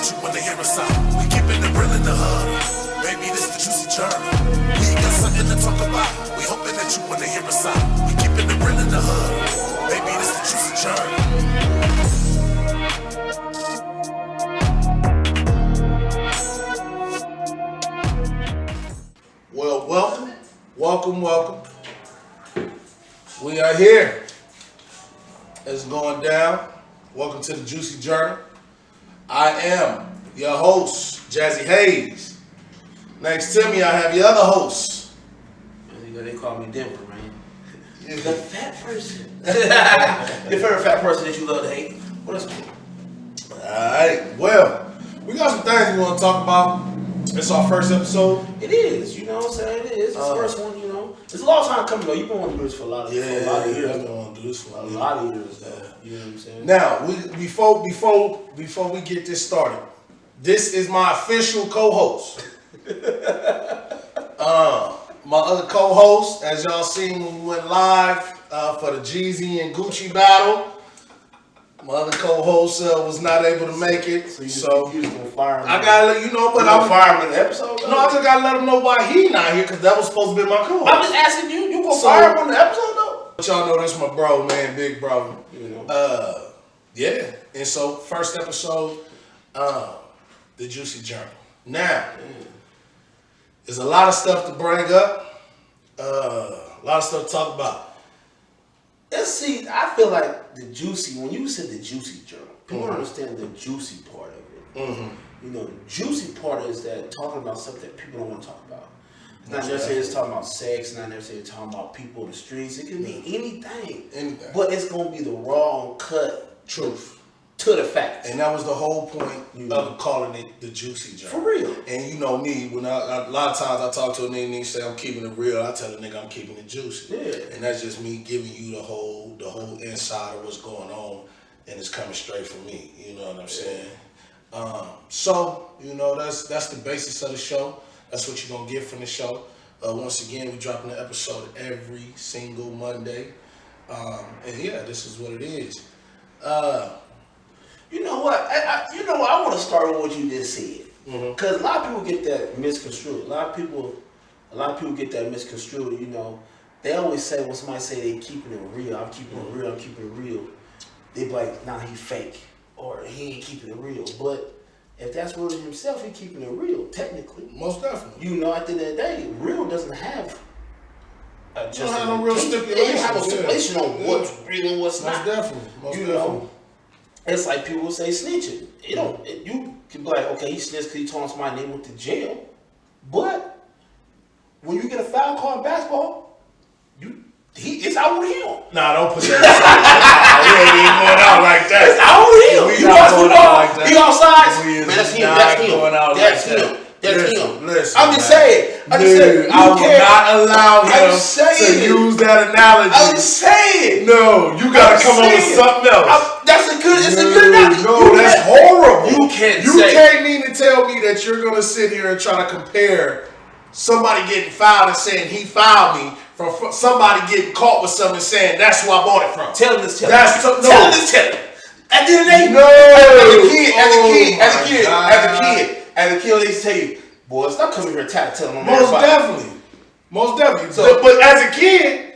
that you wanna hear us out. We keeping it real in the hood. Baby, this the juicy journey. We got something to talk about. We hoping that you wanna hear us out. We keeping it real in the hood. Baby, this the juicy journey. Well, welcome. We are here. It's going down. Welcome to the Juicy Journey. I am your host, Jazzy Hayes. Next to me, I have your other host. They call me Denver, man. Yeah. The fat person. Your favorite fat person that you love to hate. What else? Alright, well, we got some things we want to talk about. It's our first episode. It is, you know what I'm saying? It is. It's the first one, you know. It's a long time coming, though. You've been wanting to do this for a lot of years. I've been wanting to do this for a lot of years, though. You know what I'm saying? Now, before we get this started, this is my official co-host. My other co-host, as y'all seen when we went live for the Jazze and Gucci battle, my other co-host was not able to make it, so you just gonna fire him. I gotta let you know, but I'm fire him in the episode. Though? No, I just gotta let him know why he not here, because that was supposed to be my co-host. I'm just asking you. You gonna fire him on the episode though? But y'all know this my bro, man, big bro. You know. Yeah, and so first episode, the Juicy Journey. Now, there's a lot of stuff to bring up, a lot of stuff to talk about. Let's see, I feel like the juicy, when you said the juicy journal, people don't understand the juicy part of it. Mm-hmm. You know, the juicy part is that talking about stuff that people don't want to talk about. It's not necessarily just talking about sex, it's not necessarily talking about people in the streets. It can be anything. But it's going to be the raw, cut truth to the facts. And that was the whole point of calling it the Juicy Journey. For real. And you know me, when a lot of times I talk to a nigga and he say I'm keeping it real, I tell a nigga I'm keeping it juicy. Yeah. And that's just me giving you the whole inside of what's going on, and it's coming straight from me. You know what I'm saying? So, you know, that's the basis of the show. That's what you're gonna get from the show. Once again, we dropping an episode every single Monday. And yeah, this is what it is. You know what? I want to start with what you just said, because a lot of people get that misconstrued. A lot of people get that misconstrued. You know, they always say when somebody say they keeping it real, I'm keeping it real, I'm keeping it real. They be like, nah, he fake, or he ain't keeping it real. But if that's really himself, he keeping it real. Technically, most definitely. You know, at the end of the day, real doesn't have. Just don't have no real stipulation. You have a stipulation on what's real and what's not. Most definitely. Know? It's like people say snitching. You can be like, okay, he snitched because he told somebody they went to jail. But when you get a foul call in basketball, it's out with him. Nah, don't put that. We ain't even going out like that. It's out with him. We You not watch going football, out like that. he outside. We is Man, that's him. not That's him. going out That's like him. that. That's him. Listen, I'm just saying. I will not allow him to saying. use that analogy. I'm saying. No, you gotta come up with something else. It's a good analogy. No, that's horrible. You can't even tell me that you're gonna sit here and try to compare somebody getting fouled and saying he fouled me from somebody getting caught with something and saying that's who I bought it from. Tell him this. Tell him. At the end of the day, no. As a kid, they say, boy, stop coming here and telling them. Most definitely. So, but as a kid,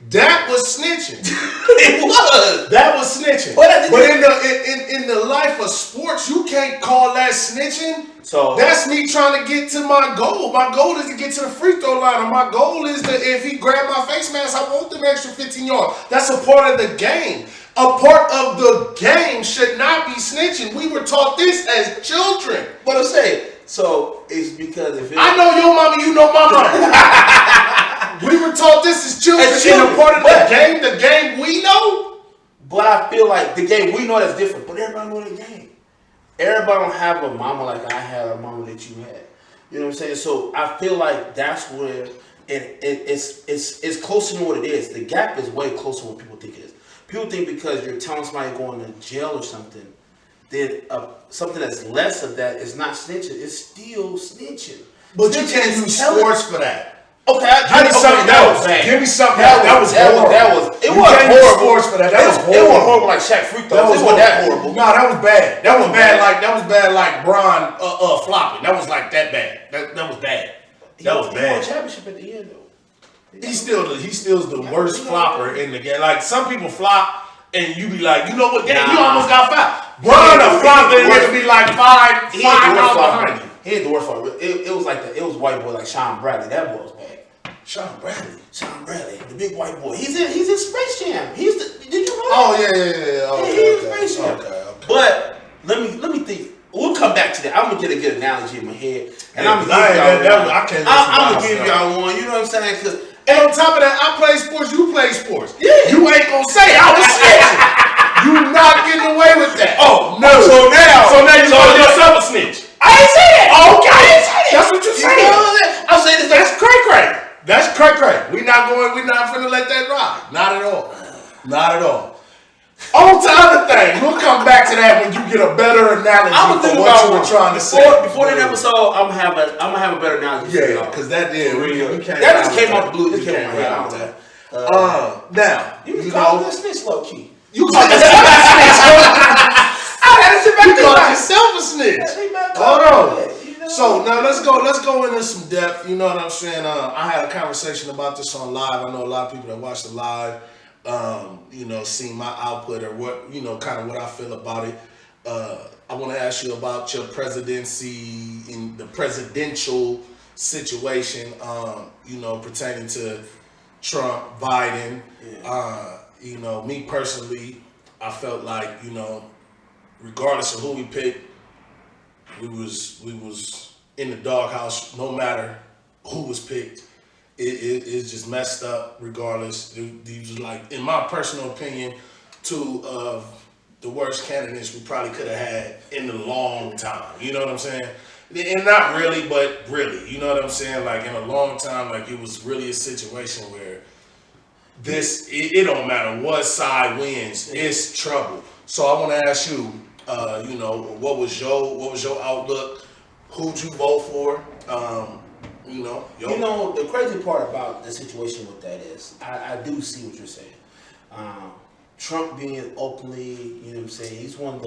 that was snitching. It was. That was snitching. But in the life of sports, you can't call that snitching. So that's me trying to get to my goal. My goal is to get to the free throw line. And my goal is that if he grab my face mask, I want them extra 15 yards. That's a part of the game. A part of the game should not be snitching. We were taught this as children. What I'm saying. So it's because I know your mama, you know my mama. We were taught this as children. And a part of the game we know. But I feel like the game we know that's different. But everybody know the game. Everybody don't have a mama like I had, a mama that you had. You know what I'm saying? So I feel like that's where it's closer to what it is. The gap is way closer than what people think it is. People think because you're telling somebody going to jail or something, then something that's less of that is not snitching. It's still snitching. But snitching, you can't use sports for that. Okay, give me something else. Give me something else. That was horrible. It wasn't horrible. Sports for that. That was horrible. It wasn't horrible like Shaq free throws. It wasn't that horrible. No, that was bad. That was bad. Like Bron flopping. That was like that bad. That was bad. That was bad. He won a championship at the end though. He's still the worst flopper in the game. Like some people flop. And you be like, you know what? Damn, you almost got fouled. Bron a flop and it be like five out behind you. He had the worst flop. It was like it was white boy like Sean Bradley. That boy was bad. Sean Bradley, the big white boy. He's in Space Jam. Did you know that? Oh yeah. Okay, he's in Space Jam. Okay. But let me think. We'll come back to that. I'm gonna get a good analogy in my head, and I'm gonna give y'all one. You know what I'm saying? Cause and on top of that, I play sports, you play sports. Yeah. You ain't gonna say I was snitching. You not getting away with that. Oh, no. So now you call yourself a snitch. I ain't say that. Okay. I ain't say that. That's what you're saying. I'm saying that's cray-cray. That's cray-cray. We not finna let that ride. Not at all. Not at all. On to other things. We'll come back to that when you get a better analogy for what you were trying to say. Before that episode, I'm gonna have a better analogy. Yeah, because that did. That just came out the blue. This came out my head. Now, you call this snitch low key. You call yourself a snitch. I had to sit back. You call yourself a snitch. Hold on. So now let's go into some depth. You know what I'm saying? I had a conversation about this on live. I know a lot of people that watch the live. Seeing my output or what, kind of what I feel about it. I want to ask you about your presidency in the presidential situation, pertaining to Trump, Biden. Yeah. Me personally, I felt like, regardless of who we picked, we was in the doghouse no matter who was picked. It's just messed up regardless. These was like, in my personal opinion, two of the worst candidates we probably could have had in a long time. You know what I'm saying? And not really, but really. You know what I'm saying? Like in a long time, like it was really a situation where it don't matter what side wins, it's trouble. So I want to ask you, what was your outlook? Who'd you vote for? The crazy part about the situation with that is, I do see what you're saying. Trump being openly, he's one of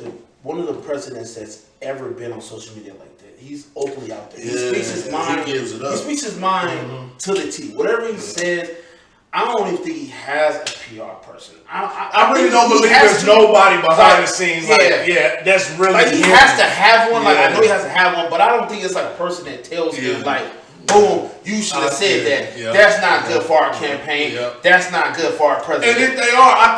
the presidents that's ever been on social media like that. He's openly out there. He speaks his mind. He speaks his mind to the T. Whatever he says, I don't even think he has a PR person. I really don't believe there's nobody behind the scenes. That's really like he has to have one. Like I know he has to have one, but I don't think it's like a person that tells him like, boom, you should have said that. Yeah. That's not good for our campaign. Yeah. That's not good for our president. And if they are, I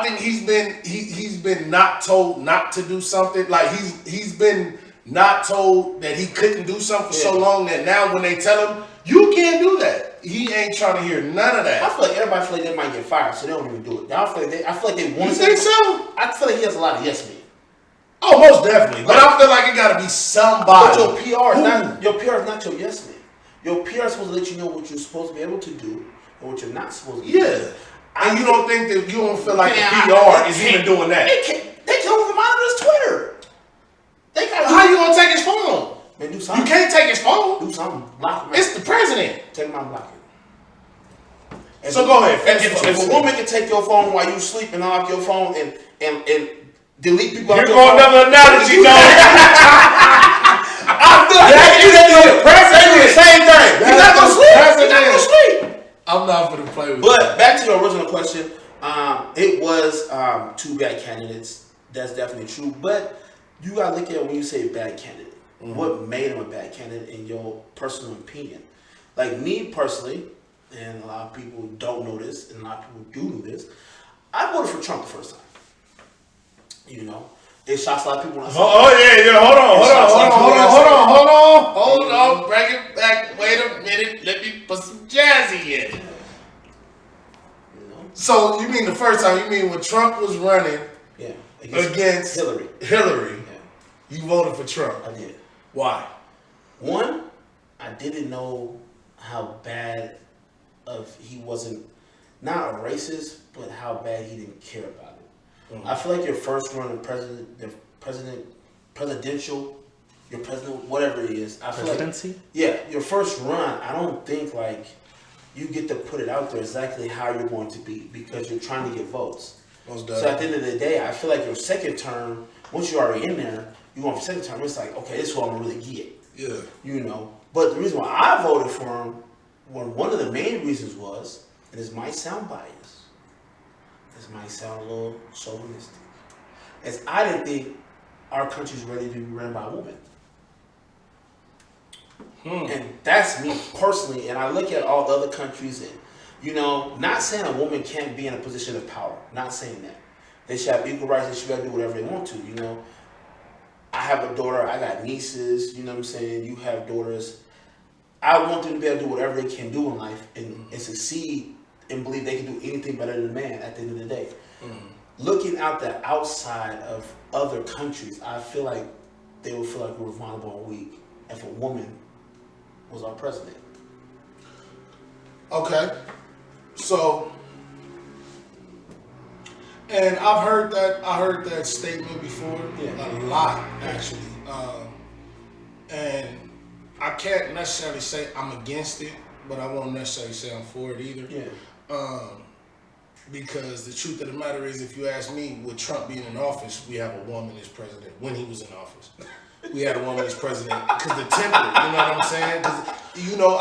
think he's been not told not to do something. Like he's been not told that he couldn't do something for so long that now when they tell him you can't do that, he ain't trying to hear none of that. I feel like everybody feel like they might get fired, so they don't even do it. I feel like they want to. You think so? I feel like he has a lot of yes men. Oh, most definitely. But I feel like it got to be somebody. But your PR is not your yes man. Your PR is supposed to let you know what you're supposed to be able to do and what you're not supposed to do. Yeah. And you don't feel like the PR is even doing that. They can't monitor his Twitter. How you gonna take his phone? Man, do something. You can't take his phone. Do something. Block him. It's the president. Take him out and block him. So go ahead. If a woman can take your phone while you sleep and unlock your phone and delete people out your phone. Here go another analogy, dog. I feel like the president do the same thing. He's not gonna sleep. He's not gonna sleep. I'm not gonna play with But back to your original question, it was two bad candidates. That's definitely true. But you gotta look at it when you say bad candidate. Mm-hmm. What made him a bad candidate in your personal opinion? Like me personally, and a lot of people don't know this, and a lot of people do know this, I voted for Trump the first time. It shocks a lot of people. Hold on. Bring it back. Wait a minute. Let me put some Jazzy in. So you mean the first time? You mean when Trump was running? Yeah. Against Hillary. Yeah. You voted for Trump. I did. Why? One, I didn't know how bad he wasn't, not a racist, but how bad he didn't care about it. Mm-hmm. I feel like your first run of presidential, whatever it is. Presidency? Your first run, I don't think like you get to put it out there exactly how you're going to be because you're trying to get votes. Most So at the end of the day, I feel like your second term, once you're already in there, you go for second term, it's like, okay, this is what I'm going to really get. Yeah. You know? But the reason why I voted for him, one of the main reasons was, and this might sound biased, this might sound a little chauvinistic, is I didn't think our country's ready to be run by a woman. And that's me personally, and I look at all the other countries and, you know, not saying a woman can't be in a position of power, not saying that. They should have equal rights, they should be able to do whatever they want to, you know. I have a daughter, I got nieces, you know what I'm saying, you have daughters. I want them to be able to do whatever they can do in life and succeed and believe they can do anything better than a man at the end of the day. Looking out the outside of other countries, I feel like they would feel like we were vulnerable and weak if a woman was our president. Okay. So, and I heard that statement before, a lot actually, and I can't necessarily say I'm against it, but I won't necessarily say I'm for it either. Yeah. Because the truth of the matter is, if you ask me, with Trump being in office, we have a woman as president. When he was in office, we had a woman as president because the template. You know what I'm saying? Because you know,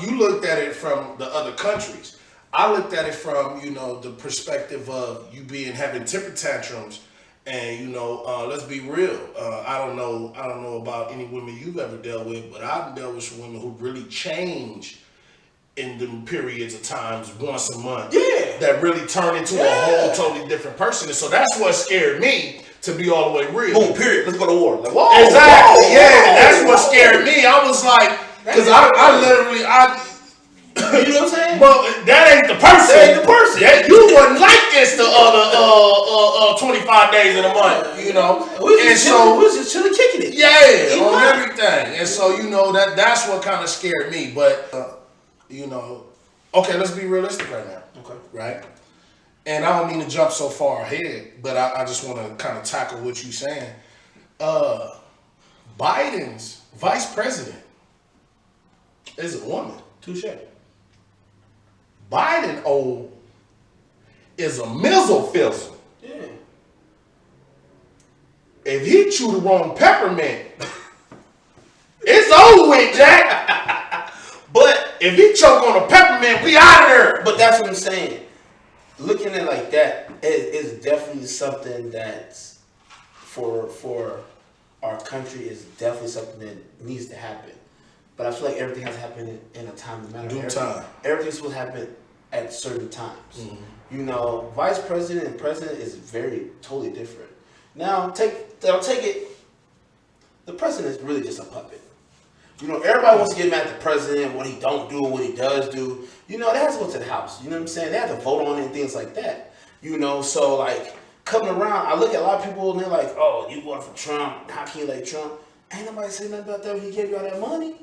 you looked at it from the other countries. I looked at it from, you know, the perspective of you having temper tantrums, and you know, let's be real. I don't know about any women you've ever dealt with, but I've dealt with some women who really change in the periods of times once a month. Yeah, that really turn into a whole totally different person. And so that's what scared me, to be all the way real. Boom, period. Let's go to war. Like, whoa, exactly. Whoa, yeah, that's what scared me. I was like, because I literally you know what I'm saying? But that ain't the person. That ain't the person. You wasn't like this the other 25 days in a month, you know. We was just chilling, kicking it. Yeah, on everything. And so, you know, that's what kind of scared me. But, you know, okay, let's be realistic right now. Okay. Right? And I don't mean to jump so far ahead, but I just want to kind of tackle what you're saying. Biden's vice president is a woman. Touche. Biden is a mizzle fizzle. Yeah. If he chew the wrong peppermint, it's over with, Jack. But if he choke on a peppermint, we out of there. But that's what I'm saying. Looking at it like that, it's definitely something that's for our country is definitely something that needs to happen. But I feel like everything has to happen in a timely manner. Due time. Everything's supposed to happen at certain times. You know, vice president and president is totally different. Now, take it. The president is really just a puppet. You know, everybody wants to get mad at the president, what he don't do, what he does do. You know, they have to go to the house. You know what I'm saying? They have to vote on it and things like that. You know, so like coming around, I look at a lot of people and they're like, "Oh, you voted for Trump? How can you like Trump?" Ain't nobody saying nothing about that when he gave you all that money.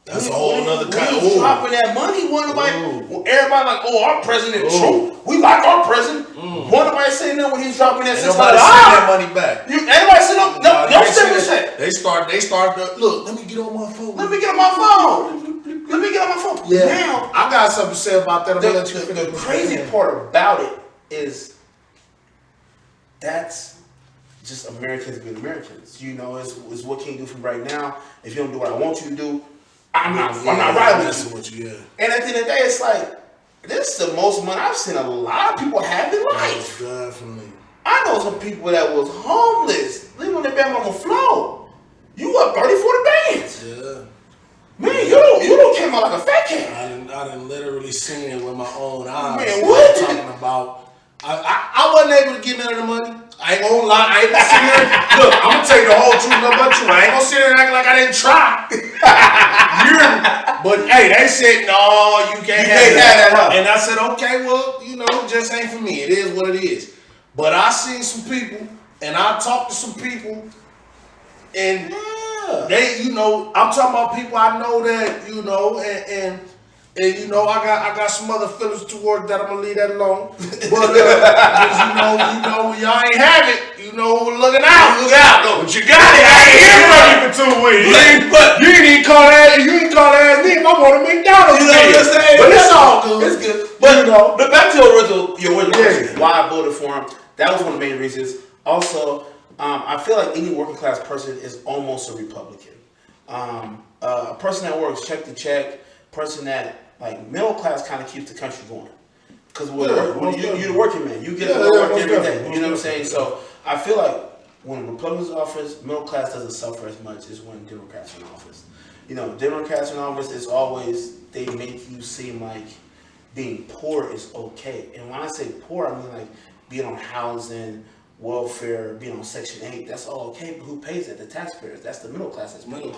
That's a whole other kind of dropping that money. Everybody like, "Oh, our president Trump. We like our president." Nobody saying nothing when he's dropping that $600. Nobody send that money back. Anybody say no? No step. They start to look. Let me get on my phone. Let me get on my phone. Yeah. Now I got something to say about that. The crazy part about it is that's just Americans being Americans. You know, it's what can you do from right now? If you don't do what I want you to do, I'm not riding with you. And at the end of the day, it's like, this is the most money I've seen a lot of people have in life. Definitely. I know some people that was homeless, living on their bed on the floor. You up 30, 40 bands. Yeah. Man, you don't came out like a fat cat. I done literally seen it with my own eyes. Man, what? I'm talking about. I wasn't able to get none of the money. I ain't gonna lie. I ain't gonna sit here. Look, I'm gonna tell you the whole truth about you. I ain't gonna sit here and act like I didn't try. But hey, they said no, you can't have that. And I said, okay, well, you know, it just ain't for me. It is what it is. But I seen some people, and I talked to some people, and they, you know, I'm talking about people I know that, you know, and you know, I got some other feelings towards that. I'm gonna leave that alone. But you know, when y'all ain't have it, you know, know who was looking out. Look out, though. But you got it. I ain't here for you for 2 weeks. You ain't even call that. You ain't call that as me if I want a McDonald's. You know what I'm saying? But it's all good. It's good. But but back to your original question, why I voted for him. That was one of the main reasons. Also, I feel like any working class person is almost a Republican. A person that works check to check, person that like middle class kind of keeps the country going. Because you're the working man, you get to work every day. You know what I'm saying? So I feel like when Republicans in office, middle class doesn't suffer as much as when Democrats are in office. You know, Democrats in office is always, they make you seem like being poor is okay. And when I say poor, I mean like being on housing, welfare, being on Section 8, that's all okay, but who pays it? The taxpayers. That's the middle class that's paying.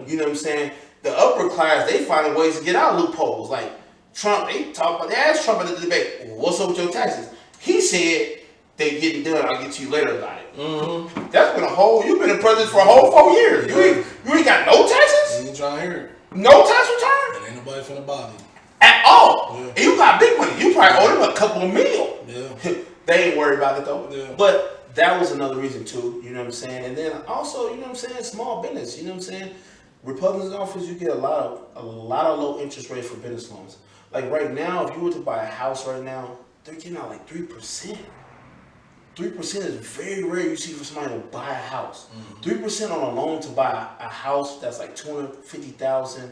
You know what I'm saying? The upper class, they find ways to get out of loopholes. Like Trump, they asked Trump at the debate, what's up with your taxes? He said, they getting done, I'll get to you later about it. Mm-hmm. That's been you've been in president for a whole 4 years. Yeah. You ain't got no taxes? You ain't trying to hear it. No tax return? And ain't nobody finna bother you. At all. Yeah. And you got big money. You probably owe them a couple of million. Yeah. They ain't worried about it though. Yeah. But that was another reason too, you know what I'm saying? And then also, you know what I'm saying, small business, you know what I'm saying? Republicans in office, you get a lot of low interest rates for business loans. Like right now, if you were to buy a house right now, they're getting out like 3%. 3% is very rare you see for somebody to buy a house. 3% on a loan to buy a house that's like $250,000.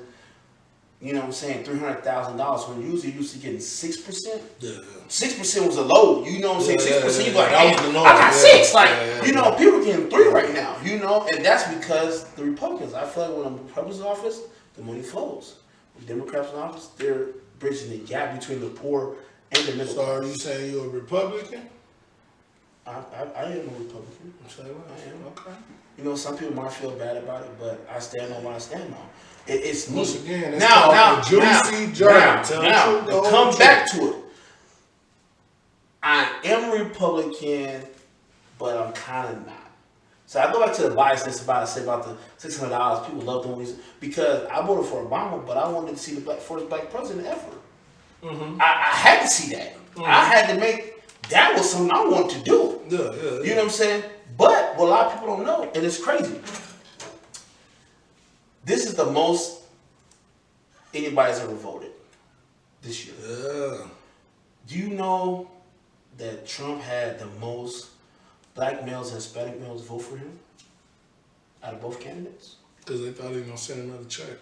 You know what I'm saying? $300,000 when usually used to getting 6%. Yeah. 6% was a low. You know what I'm saying? 6%. You like, I got 6. Like, you know, people getting 3 right now. You know, and that's because the Republicans. I feel like when the Republicans in office, the money flows. When Democrats in office, they're bridging the gap between the poor and the middle. So are you saying you're a Republican? I am a Republican. I am. Okay. You know, some people might feel bad about it, but I stand on what I stand on. It's once me. again, it's called juicy journey. Now, to come back to it, I am Republican, but I'm kind of not. So I go back to the biasness about the $600. People love doing these because I voted for Obama, but I wanted to see the first black president ever. Mm-hmm. I had to see that. Mm-hmm. I had to make that was something I wanted to do. Yeah. You know what I'm saying? But what a lot of people don't know, and it's crazy. This is the most anybody's ever voted this year. Yeah. Do you know that Trump had the most black males and Hispanic males vote for him out of both candidates? Because they thought he was going to send another check.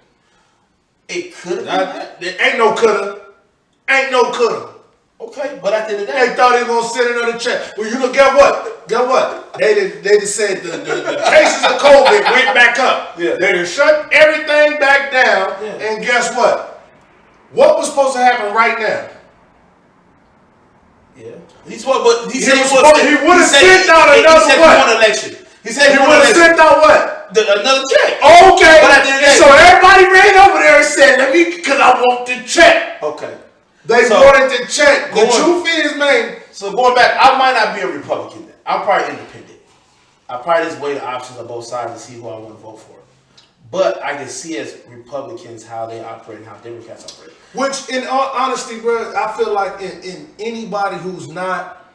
It could have been that. There ain't no coulda. Ain't no coulda. Okay, but at the end of the day, they thought he was gonna send another check. Well, you know, get what? They just said the cases of COVID went back up. Yeah. They just shut everything back down. Yeah. And guess what? What was supposed to happen right now? Yeah. He would have sent out another what? Election. He said he would have sent out what? Another check. Okay. But at the end of the day, so everybody ran over there and said, because I want the check. Okay. They wanted to check. The truth is, man. So going back, I might not be a Republican then. I'm probably independent. I probably just weigh the options on both sides to see who I want to vote for. But I can see as Republicans how they operate and how Democrats operate. Which, in all honesty, bro, I feel like in anybody who's not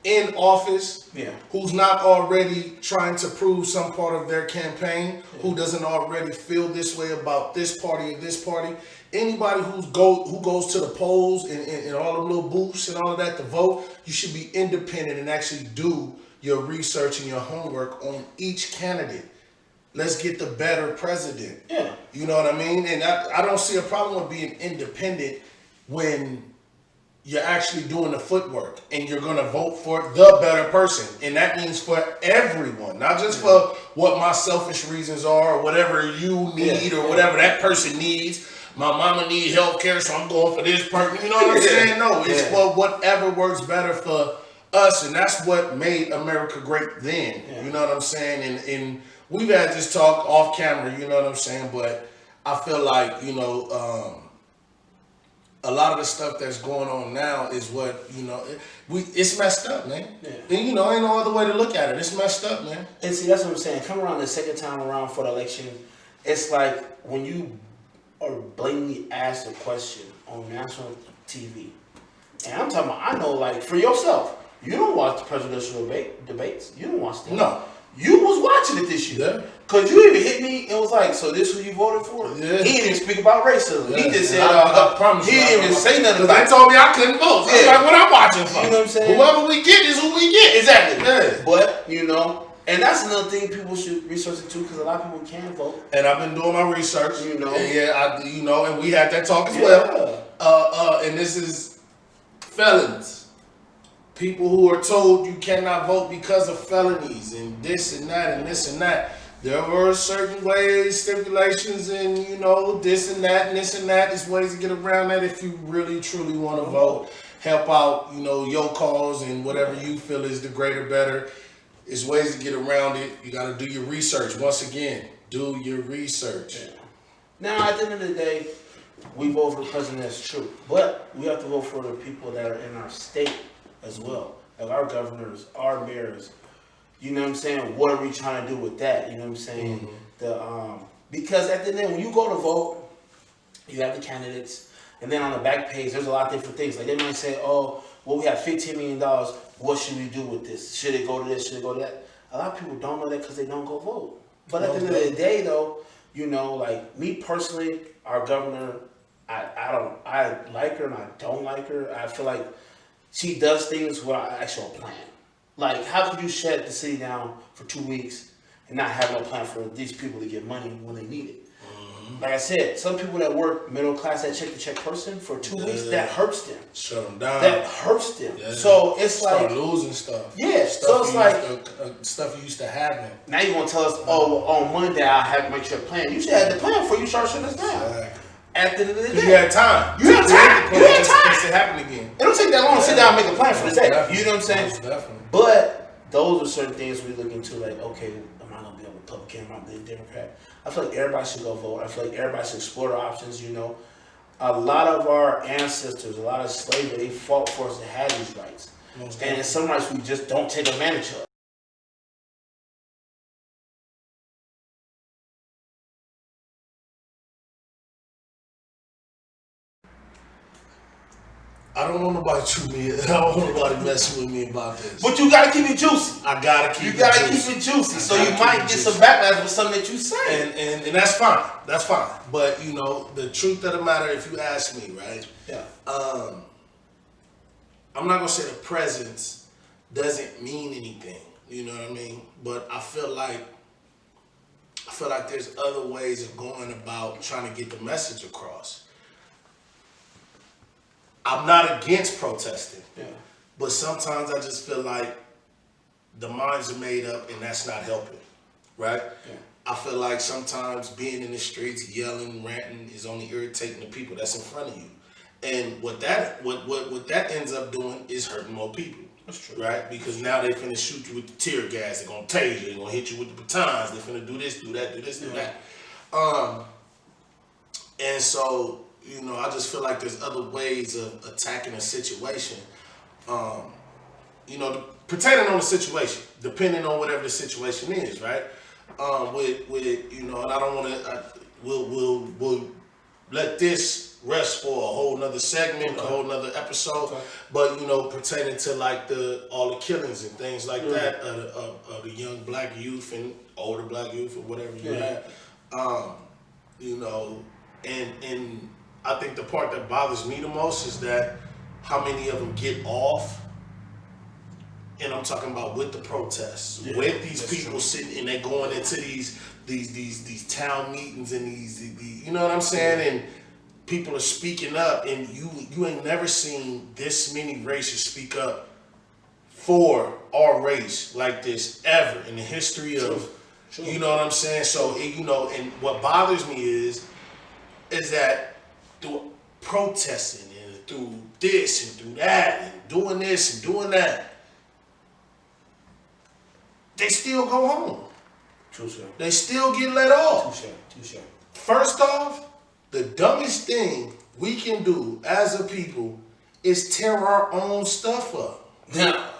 in office, who's not already trying to prove some part of their campaign, who doesn't already feel this way about this party or this party, anybody who goes to the polls and all the little booths and all of that to vote, you should be independent and actually do your research and your homework on each candidate. Let's get the better president. Yeah. You know what I mean? And I don't see a problem with being independent when you're actually doing the footwork and you're going to vote for the better person. And that means for everyone, not just for what my selfish reasons are or whatever you need or whatever that person needs. My mama need health care, so I'm going for this person. You know what I'm saying? No, it's for whatever works better for us. And that's what made America great then. You know what I'm saying? And we've had this talk off camera, you know what I'm saying? But I feel like, you know, a lot of the stuff that's going on now is what, you know, it's messed up, man. Yeah. And, you know, ain't no other way to look at it. It's messed up, man. And see, that's what I'm saying. Come around the second time around for the election, it's like when you are blatantly asked a question on national TV. And I'm talking about, I know, like, for yourself, You don't watch the presidential debates. You don't watch them. No. You was watching it this year. Yeah. Cause you even hit me and was like, so this who you voted for? Yeah. He didn't even speak about racism. Yeah. He just said, I promise he you, didn't even say nothing because about they told me I couldn't vote. So Yeah. like, what I'm watching for? You know what I'm saying? Whoever we get is who we get. Exactly. Yeah. But, you know, and that's another thing people should research into because a lot of people can vote. And I've been doing my research. You know. And and we had that talk as well. And this is felons. People who are told you cannot vote because of felonies and this and that and this and that. There were certain ways, stipulations, and this and that and this and that. There's ways to get around that if you really truly want to vote. Help out, your cause and whatever you feel is the greater better. There's ways to get around it. You got to do your research. Once again, do your research. Yeah. Now, at the end of the day, we vote for the president, that's true. But we have to vote for the people that are in our state as well. Like our governors, our mayors. You know what I'm saying? What are we trying to do with that? You know what I'm saying? Mm-hmm. Because at the end, when you go to vote, you have the candidates, and then on the back page, there's a lot of different things. Like they might say, "Oh, well, we have $15 million. What should we do with this? Should it go to this? Should it go to that?" A lot of people don't know that because they don't go vote. But at the end of the day, though, like me personally, our governor, I like her and I don't like her. I feel like she does things without an actual plan. Like, how could you shut the city down for 2 weeks and not have no plan for these people to get money when they need it? Mm-hmm. Like I said, some people that work middle class, that check-to-check person for 2 weeks, that hurts them. Shut them down. That hurts them. Yeah. So it's Start losing stuff. Yeah. So it's like stuff you used to have. Now you want to tell us, oh, well, on Monday I have to make sure plan. You should have the plan before you start shutting us down. Exactly. At the end of the day, you had time. You had time. You had time. It happen again. It don't take that long to sit down and make a plan for the day. Definitely. You know what I'm saying? Definitely. But those are certain things we look into. Like, okay, am I gonna be a Republican? Am I gonna be a Democrat? I feel like everybody should go vote. I feel like everybody should explore the options. A lot of our ancestors, a lot of slavery, they fought for us to have these rights, and in some rights we just don't take advantage of. I don't want nobody chew me. I don't want nobody messing with me about this. But you gotta keep it juicy. I gotta keep it juicy. You gotta keep it juicy. So you might get some backlash with something that you say. And that's fine. That's fine. But the truth of the matter, if you ask me, right? Yeah. I'm not gonna say the presence doesn't mean anything. You know what I mean? But I feel like there's other ways of going about trying to get the message across. I'm not against protesting, but sometimes I just feel like the minds are made up and that's not helping, right? Yeah. I feel like sometimes being in the streets, yelling, ranting is only irritating the people that's in front of you. And what that ends up doing is hurting more people. That's true. Right? Because now they finna shoot you with the tear gas, they're gonna tase you, they're gonna hit you with the batons, they're finna do this, do that, do this, do that. And so I just feel like there's other ways of attacking a situation. Pertaining on the situation, depending on whatever the situation is, right? And I don't want to. We'll let this rest for a whole nother segment, a whole nother episode. Okay. But pertaining to like all the killings and things like that of the young black youth and older black youth or whatever you have, and I think the part that bothers me the most is that how many of them get off, and I'm talking about with the protests, with these people sitting and they going into these town meetings and these you know what I'm saying, and people are speaking up, and you ain't never seen this many races speak up for our race like this ever in the history of, you know what I'm saying. So and what bothers me is that through protesting and through this and through that and doing this and doing that, they still go home. True, sir. They still get let off. Touche. First off, the dumbest thing we can do as a people is tear our own stuff up. Now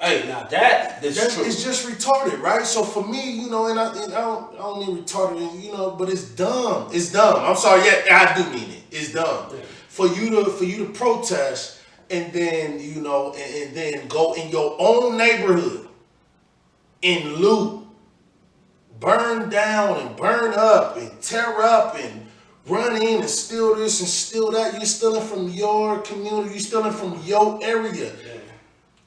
that's true. It's just retarded, right? So for me, and I don't mean retarded, but it's dumb. It's dumb. I'm sorry, I do mean it. It's dumb. Yeah. For you to protest and then and then go in your own neighborhood and loot, burn down and burn up and tear up and run in and steal this and steal that. You're stealing from your community. You're stealing from your area. Yeah.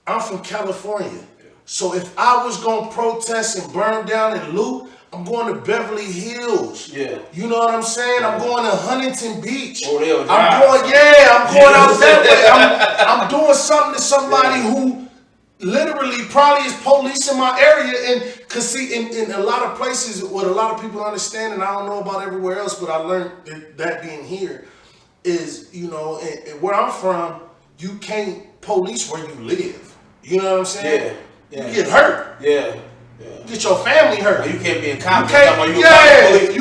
I'm from California. Yeah. So if I was going to protest and burn down and loot, I'm going to Beverly Hills. Yeah. You know what I'm saying? Yeah. I'm going to Huntington Beach. I'm going out that way. I'm doing something to somebody who literally probably is police in my area. And cause see, in a lot of places, what a lot of people understand, and I don't know about everywhere else, but I learned that being here is, and where I'm from, you can't police where you live. You know what I'm saying? Yeah. You get hurt. Yeah. You get your family hurt. You can't be in Compton. You can't live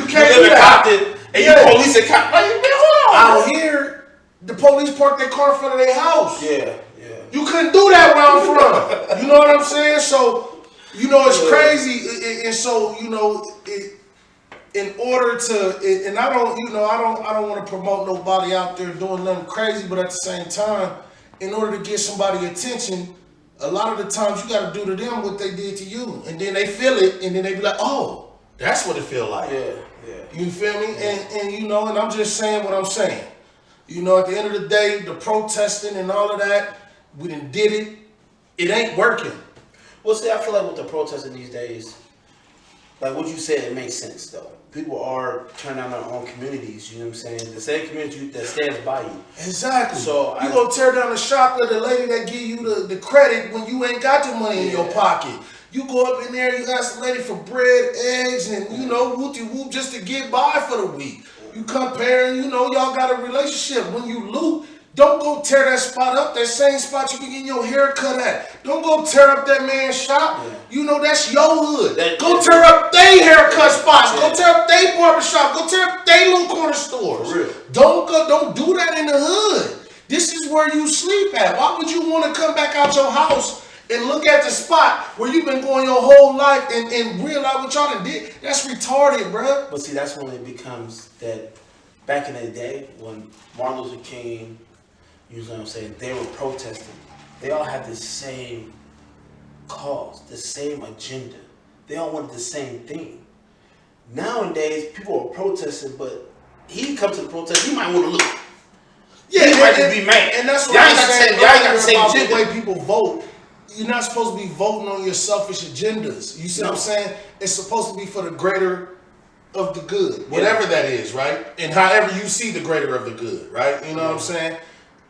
in Compton and you police in Compton. Out here, the police park their car in front of their house. Yeah. You couldn't do that where I'm from. You know what I'm saying? So, it's crazy. And so, in order to, and I don't want to promote nobody out there doing nothing crazy, but at the same time, in order to get somebody attention, a lot of the times you got to do to them what they did to you, and then they feel it, and then they be like, "Oh, that's what it feel like." Yeah. You feel me? Yeah. And and I'm just saying what I'm saying. At the end of the day, the protesting and all of that, we done did it. It ain't working. Well, see, I feel like with the protesting these days, like what you said, it makes sense though. People are turning on their own communities, you know what I'm saying? The same community that stands by you. Exactly. So you gonna tear down the shop of the lady that give you the credit when you ain't got the money in your pocket. You go up in there, you ask the lady for bread, eggs, and whoop just to get by for the week. You compare, y'all got a relationship. When you loot, don't go tear that spot up, that same spot you be getting your hair cut at. Don't go tear up that man's shop. Yeah. That's your hood. Go tear up they haircut spots. Yeah. Go tear up they barbershop. Go tear up they little corner stores. For real. Don't do that in the hood. This is where you sleep at. Why would you want to come back out your house and look at the spot where you've been going your whole life and realize what y'all done did? That's retarded, bro. But see, that's when it becomes that back in the day when Martin Luther King, you know what I'm saying, they were protesting. They all had the same cause, the same agenda. They all wanted the same thing. Nowadays, people are protesting, but he comes to the protest, he might want to look. Yeah, he might just be mad. And that's what I'm saying. Y'all got the same agenda. The way people vote, you're not supposed to be voting on your selfish agendas. You see what I'm saying? It's supposed to be for the greater of the good, whatever that is, right? And however you see the greater of the good, right? You know what I'm saying?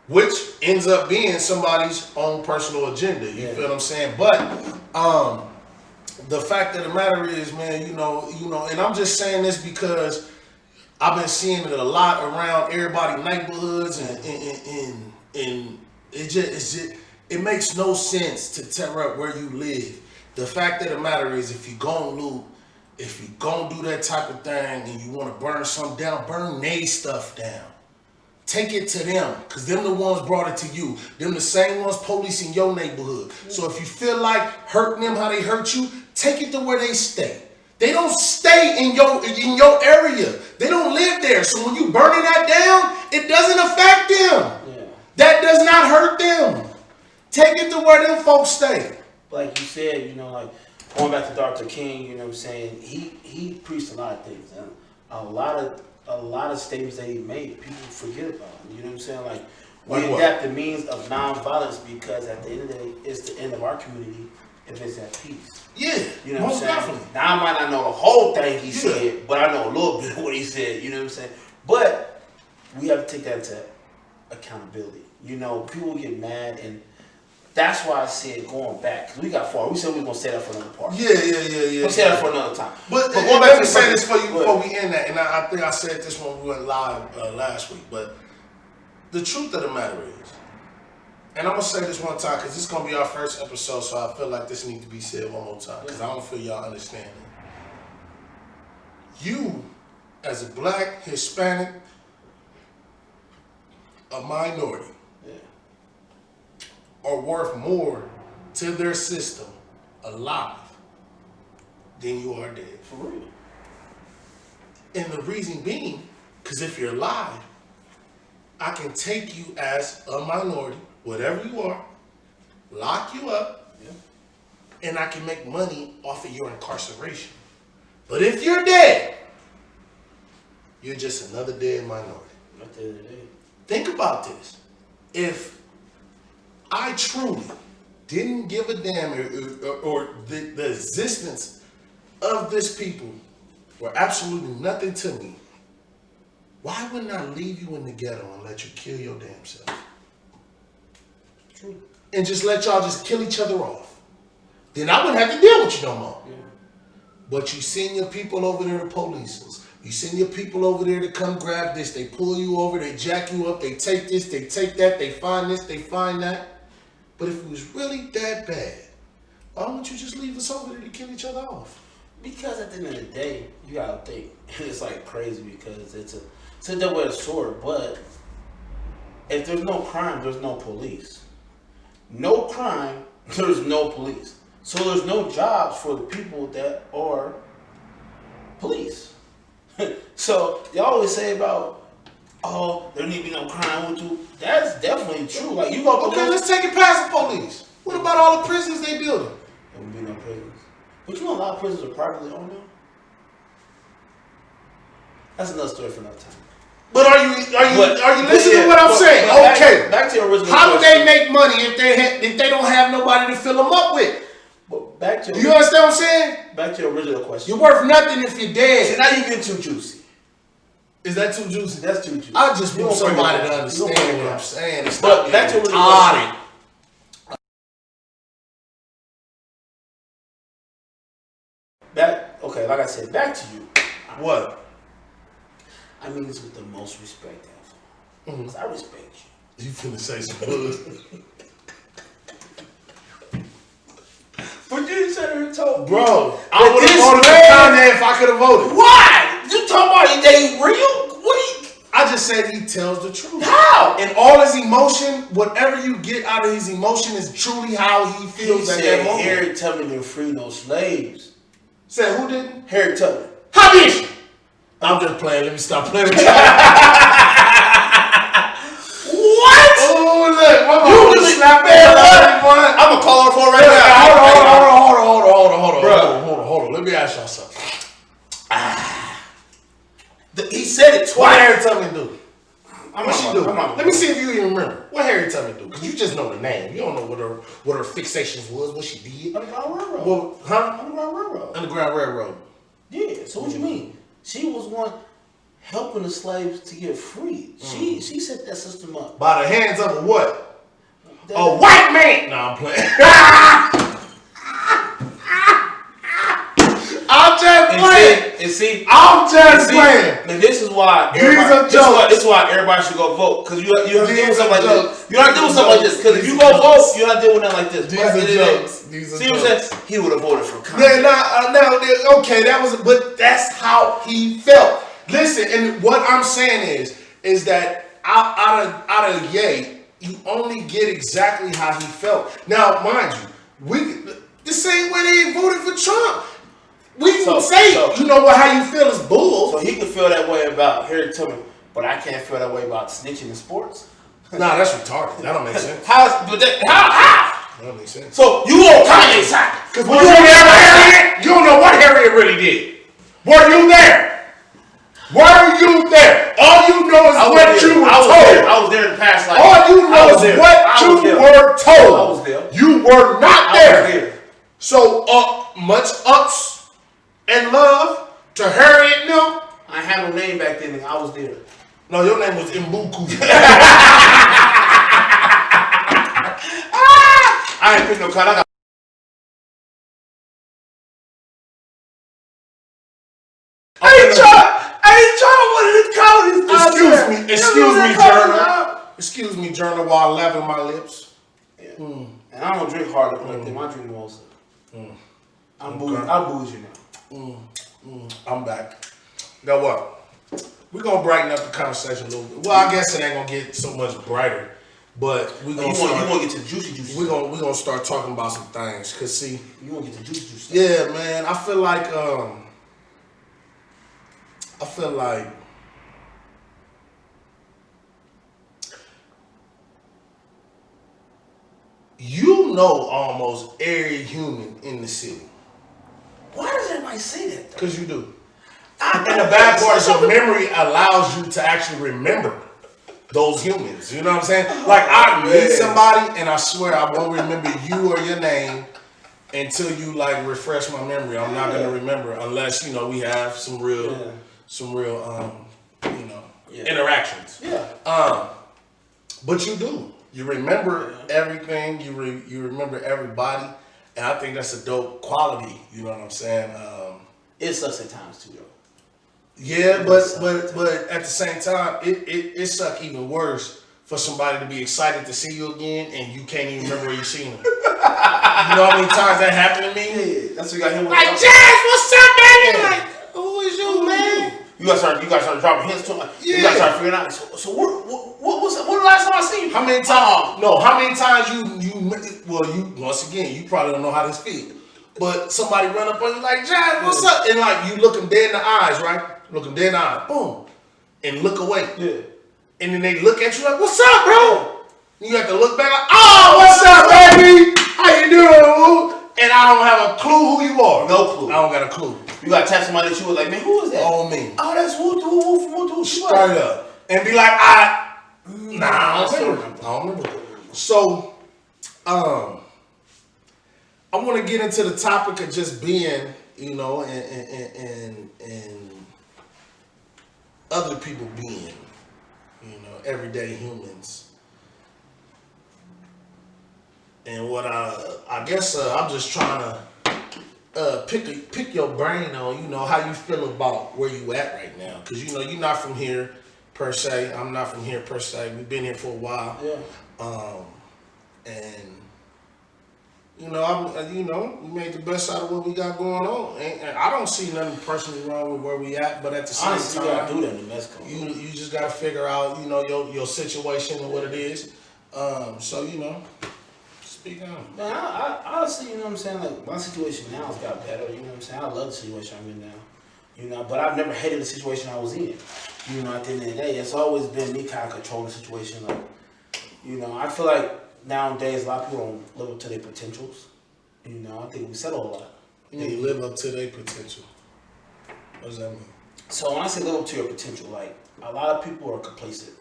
Which ends up being somebody's own personal agenda. You feel what I'm saying? But the fact of the matter is, man, and I'm just saying this because I've been seeing it a lot around everybody's neighborhoods, and it makes no sense to tear up where you live. The fact of the matter is, if you gon' loot, if you gon' do that type of thing, and you want to burn something down, burn they stuff down. Take it to them, because them the ones brought it to you. Them the same ones policing your neighborhood. So if you feel like hurting them how they hurt you, take it to where they stay. They don't stay in your area. They don't live there. So when you burning that down, it doesn't affect them. Yeah. That does not hurt them. Take it to where them folks stay. Like you said, like going back to Dr. King, you know what I'm saying? He preached a lot of things. And a lot of statements that he made, people forget about. You know what I'm saying? Like we adapt the means of nonviolence because at the end of the day, it's the end of our community if it's at peace. Yeah, you know what I'm saying? Definitely. Now I might not know the whole thing he said, but I know a little bit of what he said. You know what I'm saying? But we have to take that into accountability. People get mad, and that's why I said going back, because we got far. We said we were going to say that for another part. Yeah. We'll say that for another time. But going back to say this for you before we end that, and I think I said this when we went live last week, but the truth of the matter is, and I'm going to say this one time because this is going to be our first episode, so I feel like this needs to be said one more time because I don't feel y'all understand it. You, as a black, Hispanic, a minority, are worth more to their system alive than you are dead. For real. And the reason being, because if you're alive, I can take you as a minority, whatever you are, lock you up, and I can make money off of your incarceration. But if you're dead, you're just another dead minority. At the end of the day. Think about this. If I truly didn't give a damn or the existence of this people were absolutely nothing to me, why wouldn't I leave you in the ghetto and let you kill your damn self? True. And just let y'all just kill each other off? Then I wouldn't have to deal with you no more. Yeah. But you send your people over there to police. You send your people over there to come grab this. They pull you over. They jack you up. They take this. They take that. They find this. They find that. But if it was really that bad, why don't you just leave us over there to kill each other off? Because at the end of the day, you gotta think. It's like crazy because it's a double-edged sword. But if there's no crime, there's no police. No crime, there's no police. So there's no jobs for the people that are police. So they always say about, oh, there need to be no crime with you. That's definitely true. Like you go. Okay, let's take it past the police. What about all the prisons they building? There will be no prisons. But you know, a lot of prisons are privately owned now. That's another story for another time. But are you listening to what I'm saying? Okay. Back to your original. How do they make money if they don't have nobody to fill them up with? But back to you understand what I'm saying? Back to your original question. You're worth nothing if you're dead. See, now you get too juicy. Is that too juicy? That's too juicy. I just want somebody to understand what I'm saying. It's but back to your original question. Okay, like I said, back to you. What? I mean this with the most respect ever. Because I respect you. You finna say some bullshit. But you didn't say her told. Bro, I would have voted for Kanye if I could have voted. Why? You talking about they real? What do you? I just said he tells the truth. How? And all his emotion, whatever you get out of his emotion is truly how he feels at that moment. Harriet Tubman didn't free no slaves. Said who didn't? Harriet Tubman. How did you? I'm just playing. Let me stop playing with you. What? Oh, look. You really snap that? I'm going to call her for right now. Hold on. Let me ask y'all something. He said it twice. What Harriet Tubman do? What she do? Let me see if you even remember. What Harriet Tubman do? Because you just know the name. You don't know what her fixations was, what she did. Underground Railroad. Well, huh? Underground Railroad. Underground Railroad. Yeah, so what you mean? She was one helping the slaves to get free. She set that system up. By the hands of a what? A white man! No, I'm playing. I'm just playing. I'm just playing. And this is why this is why everybody should go vote. Because you have to deal with something like this. You have to deal with something like this. Because if you go vote, you have to deal with nothing like this. These are jokes. See what I'm saying? He would have voted for Kanye. Yeah, okay, but that's how he felt. Listen, and what I'm saying is that out of Ye, you only get exactly how he felt. Now, mind you, the same way they voted for Trump. We can say, you know what, how you feel is bull. So he could feel that way about Harriet Tubman, but I can't feel that way about snitching in sports. Nah, that's retarded. That don't make sense. How? That don't make sense. So you on Kanye's side? Because you don't know what Harriet really did. Were you there? Were you there? All you know is what you were told. I was there in the past life. All you know is what you were told. I was there. You were not there. So much ups and love to Harriet no. I had no name back then. I was there. No, your name was Mbuku. I ain't pick no card. I ain't trying one of the counties. Excuse me, Journal, while I laving my lips. Yeah. And I don't drink hard like that. I drink mimosa. I'm bougie now. I'm back. Now what? We're gonna brighten up the conversation a little bit. Well, I guess it ain't gonna get so much brighter, but we're gonna you want to get to the juicy. We're gonna start talking about some things. Cause see, you want to get to juicy. Yeah, man. I feel like you know almost every human in the city. Why does everybody say that? Because you do. And the bad part is your memory allows you to actually remember those humans. You know what I'm saying? Like I meet somebody and I swear I won't remember you or your name until you like refresh my memory. I'm not gonna remember unless we have some real interactions. Yeah. But you do. You remember everything. You remember everybody, and I think that's a dope quality. You know what I'm saying? It sucks at times too, though. Yeah, but at the same time, it sucks even worse for somebody to be excited to see you again and you can't even remember where you seen them. You know how many times that happened to me? Yeah, that's what you got him with. Like, Jazz, what's up, baby? Like, who is you, man? You guys start dropping hints to him. You guys start figuring out. So what was the last time I seen you? How many times? No, how many times you once again, you probably don't know how this feels. But somebody run up on you like, Jazz, what's up? And like you look them dead in the eyes, right? Look them dead in the eyes, boom, and look away. Yeah. And then they look at you like, what's up, bro? And you have to look back like, oh, what's up, baby? How you doing? And I don't have a clue who you are. No clue. I don't got a clue. You got to tap somebody that you was like, man, who is that? Oh, me. Oh, that's who. Straight up. And be like, I don't remember. So, I want to get into the topic of just being, and other people being, everyday humans. And what I guess I'm just trying to pick your brain on, how you feel about where you at right now. Because, you're not from here per se. I'm not from here per se. We've been here for a while. Yeah. And we made the best out of what we got going on, and I don't see nothing personally wrong with where we at. But at the same honestly, time, you gotta do that in Mexico. You just gotta figure out, your situation and what it is. So speak on. Man, I honestly, what I'm saying, like my situation now has got better. You know what I'm saying? I love the situation I'm in now. But I've never hated the situation I was in. At the end of the day, it's always been me kind of controlling the situation. Like, I feel like nowadays, a lot of people don't live up to their potentials. I think we settle a lot. You live up to their potential. What does that mean? So when I say live up to your potential, like a lot of people are complacent,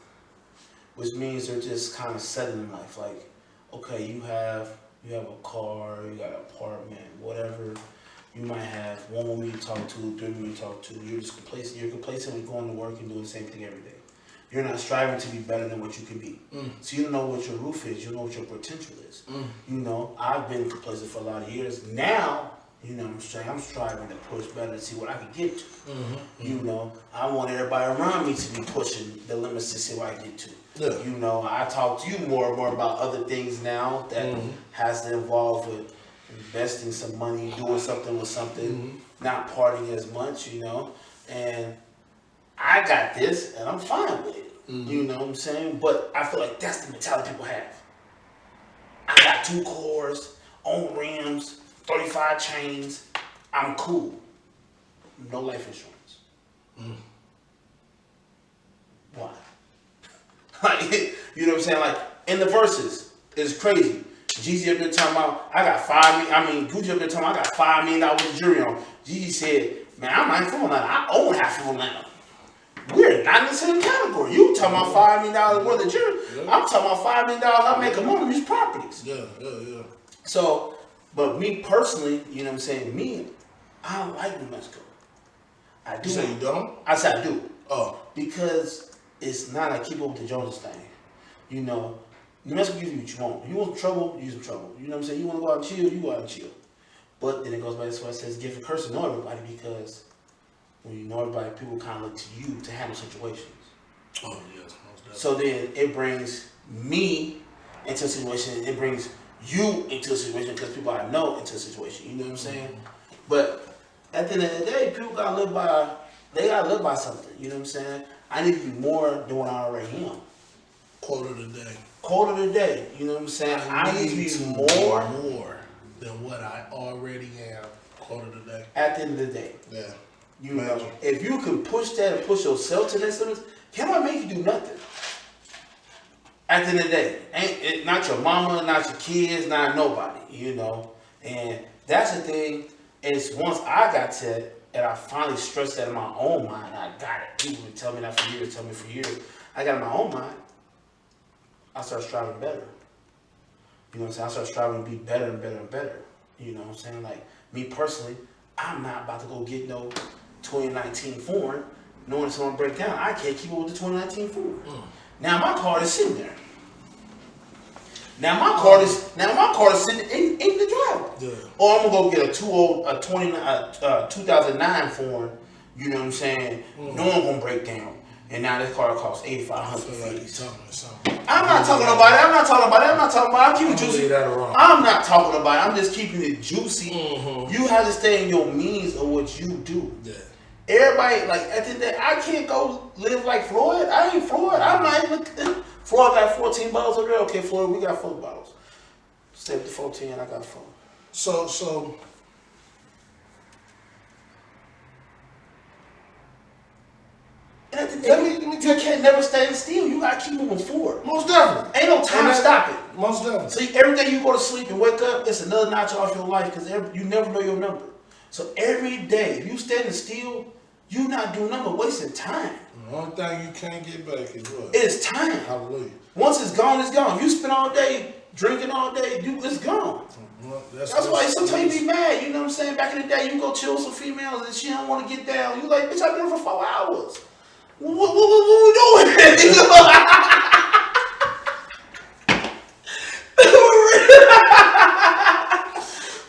which means they're just kind of settling in life. Like, okay, you have a car, you got an apartment, whatever. You might have one woman you talk to, three women you talk to. You're just complacent. You're complacent with going to work and doing the same thing every day. You're not striving to be better than what you can be. So you don't know what your roof is. You don't know what your potential is. I've been complacent for a lot of years. Now, I'm striving to push better to see what I can get to. I want everybody around me to be pushing the limits to see what I get to. Yeah. I talk to you more and more about other things now that has to involve with investing some money, doing something with something, not partying as much, and I got this, and I'm fine with it. You know what I'm saying? But I feel like that's the mentality people have. I got 2 cars, own rims, 35 chains. I'm cool. No life insurance. Why? Like, you know what I'm saying? Like, in the verses, it's crazy. Jeezy up there talking about, Gucci up there talking about, I got $5 million with the jury on. Jeezy said, man, I'm not from Atlanta. I own half of Atlanta. We're not in the same category. You talking about $5 million more than you. I'm talking about $5 million I make a month on these properties. Yeah. So, but me personally, you know what I'm saying? I don't like New Mexico. I do. You say you don't? I said I do. Oh. Because it's not a keep up with the Joneses thing. New Mexico gives you what you want. If you want some trouble, use some trouble. You know what I'm saying? You want to go out and chill, you go out and chill. But then it goes back to what it says, gift and curse to know everybody, because when you know everybody, people kind of look to you to handle situations. Oh, yes, most definitely. So then it brings me into a situation, it brings you into a situation because people I know into a situation. You know what I'm saying? But at the end of the day, people gotta live by something. You know what I'm saying? I need to be more than what I already am. Quote of the day. Quote of the day. You know what I'm saying? I need to be more than what I already am. Quote of the day. At the end of the day. Yeah. If you can push that and push yourself to that limit, can I make you do nothing? At the end of the day, not your mama, not your kids, not nobody, you know. And that's the thing, is once I got to it, and I finally stressed that in my own mind, I got it. People would tell me that for years, I got it in my own mind, I started striving better. You know what I'm saying? I started striving to be better and better and better. You know what I'm saying? Like, me personally, I'm not about to go get no 2019 foreign, knowing it's going to break down. I can't keep up with the 2019 foreign. Now my card is sitting there. Now my card is sitting in the driver. Yeah. Or I'm gonna go get a 2009 foreign. You know what I'm saying? No one gonna break down. And now this car costs $8,500. I'm not talking about it. I'm keeping it juicy. I'm not talking about it. I'm just keeping it juicy. You have to stay in your means of what you do. Yeah. Everybody, like, at the end of the day, I can't go live like Floyd. I ain't Floyd. I'm not even. Floyd got 14 bottles over there. Okay, Floyd, we got 4 bottles. Stay with the 14, I got 4. So. And at the end, you can't never stay still. You gotta keep moving forward. Most definitely. Ain't no time to stop it. Most definitely. See, every day you go to sleep and wake up, it's another notch off your life because you never know your number. So every day, if you standing still, you not doing nothing but wasting time. The only thing you can't get back is what? It's time. Hallelujah. Once it's gone, it's gone. If you spend all day drinking all day, it's gone. Well, that's why sometimes you be mad. You know what I'm saying? Back in the day, you go chill with some females and she don't want to get down. You like, bitch, I've been here for 4 hours. What we doing?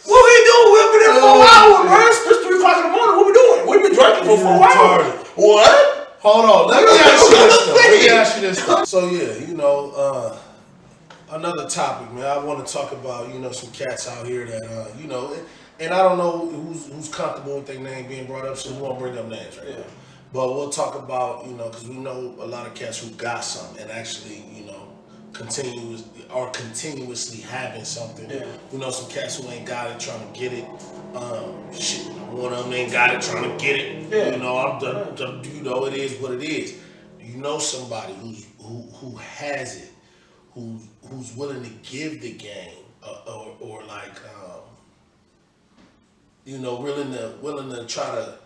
What we doing? We've been here for 4 hours, bro. It's 3 o'clock in the morning. What we doing? We've been drinking for 4 hours. What? Hold on. Let me ask you this. So yeah, you know, another topic, man. I want to talk about, you know, some cats out here that, you know, and I don't know who's comfortable with their name being brought up, so we won't bring up names right now. But we'll talk about, you know, because we know a lot of cats who got something and actually, you know, continuously having something. Yeah. You know, some cats who ain't got it, trying to get it. Shit, one of them ain't got it, trying to get it. Yeah. You know, you know, it is what it is. You know somebody who has it, who's willing to give the game, or like, you know, willing to try to.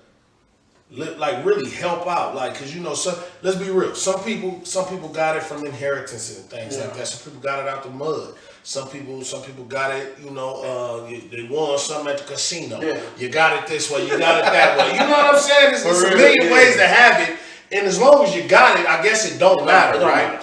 Like really help out, like, cause you know, let's be real. Some people got it from inheritance and things like that. Some people got it out the mud. Some people got it, you know, they won something at the casino. Yeah. You got it this way, you got it that way. You know what I'm saying? There's a million ways to have it, and as long as you got it, I guess it don't matter, right?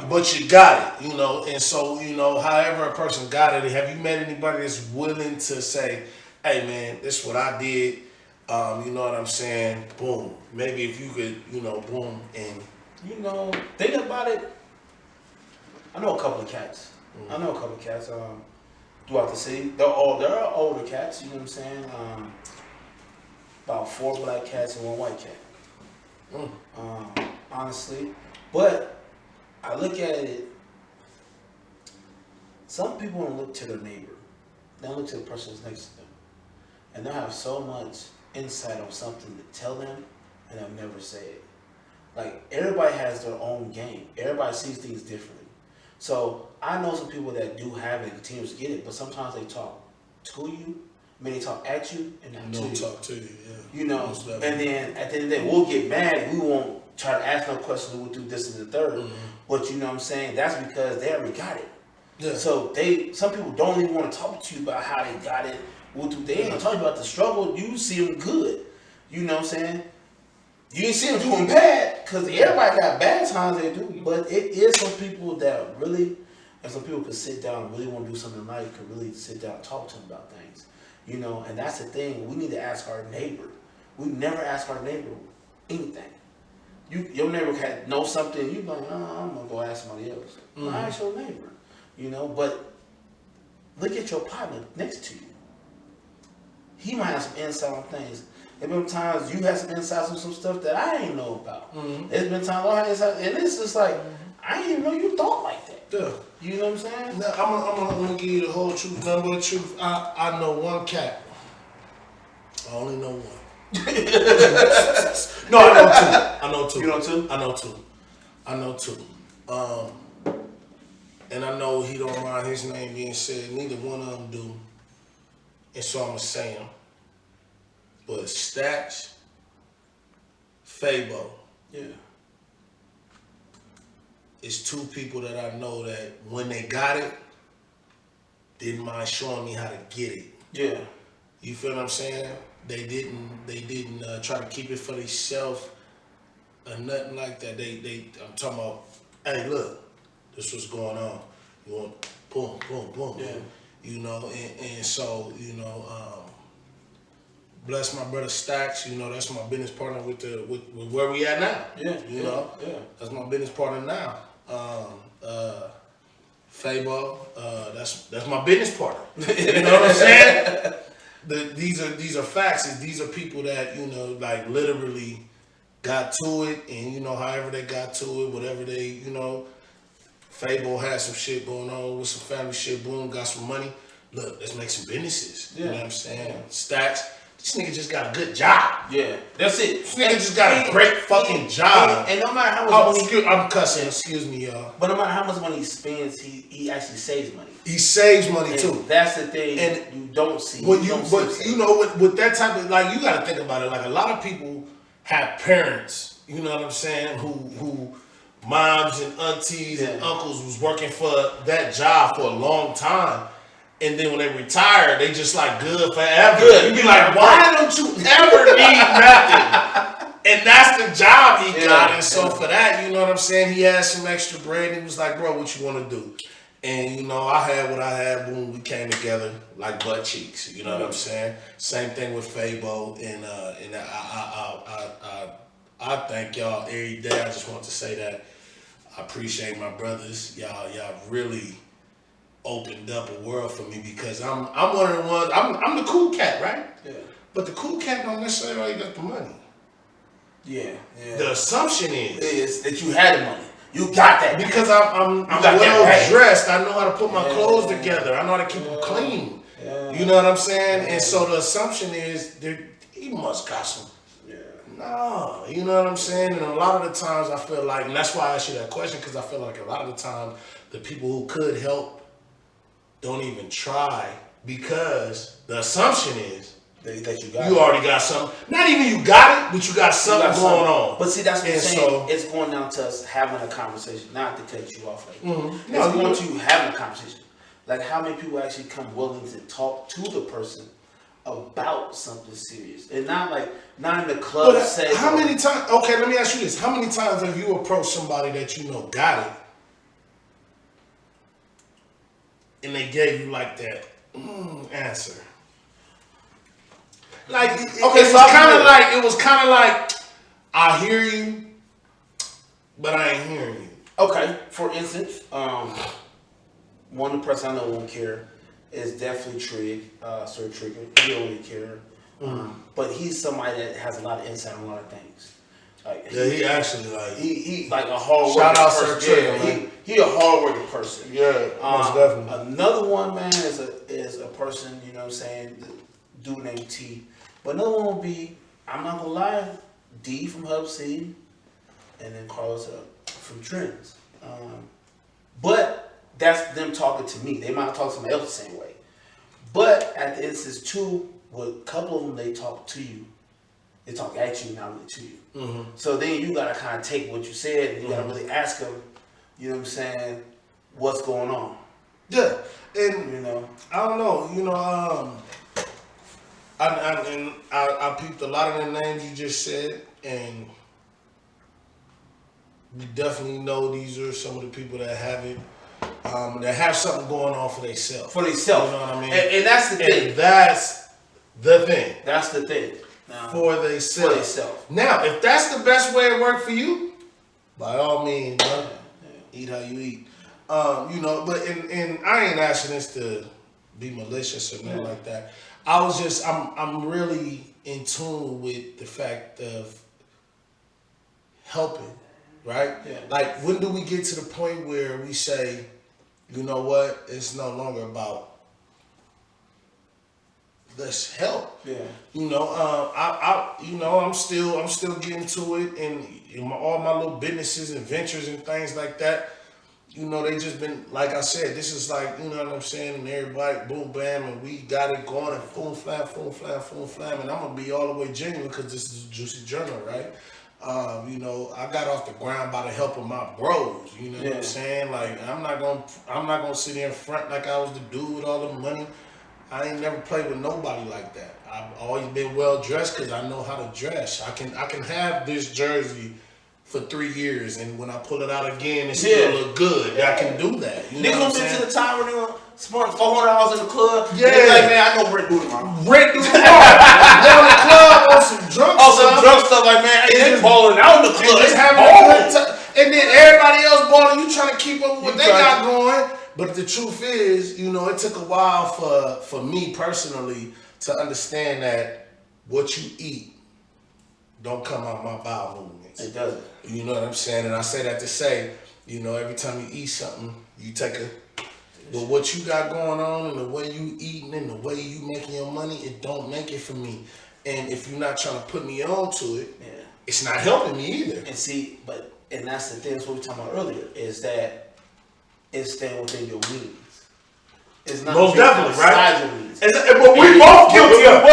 But you got it, you know, and so, you know, however a person got it, have you met anybody that's willing to say, hey man, this is what I did? You know what I'm saying? Boom. Maybe if you could, you know, boom, and you know, think about it. I know a couple of cats. Throughout the city. There are older cats. You know what I'm saying? About 4 black cats and 1 white cat. Honestly, but I look at it. Some people don't look to their neighbor. They don't look to the person that's next to them, and they'll have so much insight on something to tell them, and they'll never say it. Like, everybody has their own game. Everybody sees things differently. So I know some people that do have it and continue to get it, but sometimes they talk to you. I mean, they talk at you and not to you. Talk to you, yeah. You know, and then at the end of the day, we'll get mad. We won't try to ask no questions. We'll do this and the third. But you know what I'm saying? That's because they already got it. Yeah. So some people don't even want to talk to you about how they got it. They ain't gonna talk about the struggle. You see them good. You know what I'm saying? You ain't see them doing bad, because everybody got bad times they do. But it is some people that really, and some people could sit down and really want to do something in life, could really sit down and talk to them about things. You know, and that's the thing. We need to ask our neighbor. We never ask our neighbor anything. Your neighbor can know something, you like, I'm gonna go ask somebody else. Ask your neighbor. You know, but look at your partner next to you. He might have some insight on things. There's been times you had some insights on some stuff that I ain't know about. There's been times I had insight, and it's just like, I didn't even know you thought like that. Yeah. You know what I'm saying? Now, I'm gonna give you the whole truth, number of truth. I know 1 cat. I only know 1. No, I know 2. You know 2? I know 2. and I know he don't mind his name being said. Neither one of them do, and so I'm gonna say him. But Stacks, Fabo, is two people that I know that when they got it, didn't mind showing me how to get it. Yeah. You feel what I'm saying? They didn't try to keep it for themselves or nothing like that. I'm talking about, hey, look, this what's going on. You want boom, boom, boom. Yeah. You know, and so, you know, bless my brother Stacks, you know, that's my business partner with where we at now. Yeah. You know? Yeah. That's my business partner now. Fabo, that's my business partner. You know what I'm saying? These are facts. These are people that, you know, like literally got to it, and you know, however they got to it, whatever they, you know, Fabo had some shit going on with some family shit, boom, got some money. Look, let's make some businesses. You know what I'm saying? Stacks. This nigga just got a good job. Yeah, that's it. This nigga just got a great fucking job. And no matter how much money, I'm cussing, excuse me, y'all. But no matter how much money he spends, he actually saves money. He saves money too. That's the thing, and you don't see. But you know, with that type of, like, you got to think about it. Like, a lot of people have parents, you know what I'm saying, who moms and aunties and uncles was working for that job for a long time. And then when they retire, they just like good forever. Good. You be like, why don't you ever need nothing? And that's the job he got. And so for that, you know what I'm saying? He had some extra bread. And he was like, bro, what you want to do? And, you know, I had what I had. Boom, we came together like butt cheeks. You know what I'm saying? Same thing with Fabo. And I thank y'all every day. I just want to say that I appreciate my brothers. Y'all really opened up a world for me, because I'm one of the ones. I'm the cool cat, right? Yeah. But the cool cat don't necessarily got the money. Yeah. The assumption is that you had the money. You got that because I'm well dressed. I know how to put my clothes together. I know how to keep them clean. Yeah. You know what I'm saying? And so the assumption is that he must got some. Yeah. No, you know what I'm saying? And a lot of the times I feel like, and that's why I asked you that question, because I feel like a lot of the time the people who could help don't even try, because the assumption is that you already got something. Not even you got it, but you got something going on. But see, that's what I'm saying. So, it's going down to us having a conversation, not to cut you off. Like, it's going to you having a conversation. Like, how many people actually come willing to talk to the person about something serious, and not in the club setting. How many times? Okay, let me ask you this: how many times have you approached somebody that you know got it, and they gave you like that answer? Like, okay, it was kind of like, I hear you, but I ain't hearing you. Okay, for instance, one of the person I know won't care is definitely Trig, Sir Trigger. He don't really care, but he's somebody that has a lot of insight on a lot of things. Like, he actually he like a hard shout out person. Sir Trigger. He a hard working person. Yeah, most definitely. Another one, man, is a person, you know what I'm saying, dude named T. But another one will be, I'm not gonna lie, D from Hub C, and then Carlos from Trends. But that's them talking to me. They might talk to somebody else the same way. But at the instance too, with a couple of them, they talk to you. They talk at you, not really to you. Mm-hmm. So then you gotta kind of take what you said, and you gotta really ask them, you know what I'm saying, what's going on. Yeah, and you know, I don't know, you know, I peeped a lot of the names you just said, and we definitely know these are some of the people that have it, that have something going on for themselves. For themselves, you know what I mean? And that's the thing. And that's the thing. That's the thing. For themselves. Now, if that's the best way it worked for you, by all means, bro, eat how you eat. You know, but and I ain't asking this to be malicious or nothing like that. I was just, I'm really in tune with the fact of helping, right? Yeah. Like, when do we get to the point where we say, you know what, it's no longer about let's help. Yeah. You know, I'm still getting to it, and all my little businesses and ventures and things like that. you know, they just been, like I said, this is like, you know what I'm saying, and everybody, boom, bam, and we got it going, and boom, flam, and I'm going to be all the way genuine because this is a juicy journal, right? You know, I got off the ground by the help of my bros, you know what I'm saying? Like, I'm not gonna sit there in front like I was the dude with all the money. I ain't never played with nobody like that. I've always been well dressed because I know how to dress. I can have this jersey for 3 years, and when I pull it out again, it still look good. Yeah. I can do that. You know what I'm saying? To the time when they were spending $400 in the club. Yeah. They like, man, I know Brent do tomorrow. Brent do tomorrow. Go to the club on some drunk stuff. Some drunk stuff like, man, it's balling out in the club. It's having a good time. And then everybody else balling, you trying to keep up with what they got going. But the truth is, you know, it took a while for me personally to understand that what you eat don't come out my bowel movements. It doesn't. You know what I'm saying? And I say that to say, you know, every time you eat something, you take a... But what you got going on and the way you eating and the way you making your money, it don't make it for me. And if you're not trying to put me on to it, it's not helping me either. And see, and that's the thing, that's what we were talking about earlier, is that it's staying within your means. It's not most definitely, right? Your means. But we both guilty of we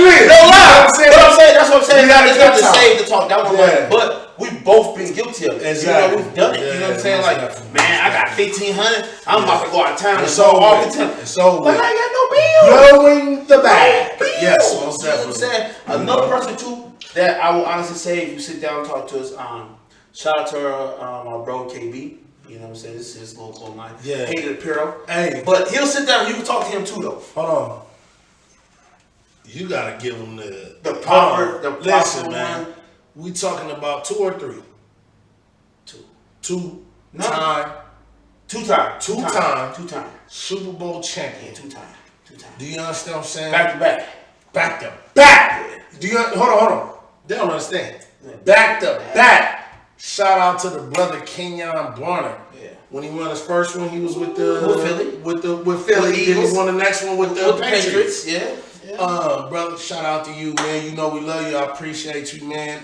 live. No lie. That's what I'm saying. It's not to save the talk. That one, but we've both been guilty of it. Exactly. You know, we've done it. You know what I'm saying? Like, man, I got $1,500. I'm about to go out of town and so all the time. But I got no bills. Blowing the bag. Yes, most definitely. You know what I'm saying? Another person too that I will honestly say, if you sit down and talk to us, shout out to our bro KB. You know what I'm saying? This is local line. Yeah. Hated apparel. Hey. But he'll sit down. You can talk to him too, though. Hold on. You gotta give him the proper. Listen, man. We talking about 2 or 3? 2. Two time Super Bowl champion. 2 time. Do you understand what I'm saying? Back to back. Yeah. Do you hold on? They don't understand. Back to back. Shout out to the brother Kenyon Barner. Yeah. When he won his first one, he was with Philly. With Philly. Then he won the next one with the Patriots. Yeah. Brother, shout out to you, man. You know we love you. I appreciate you, man.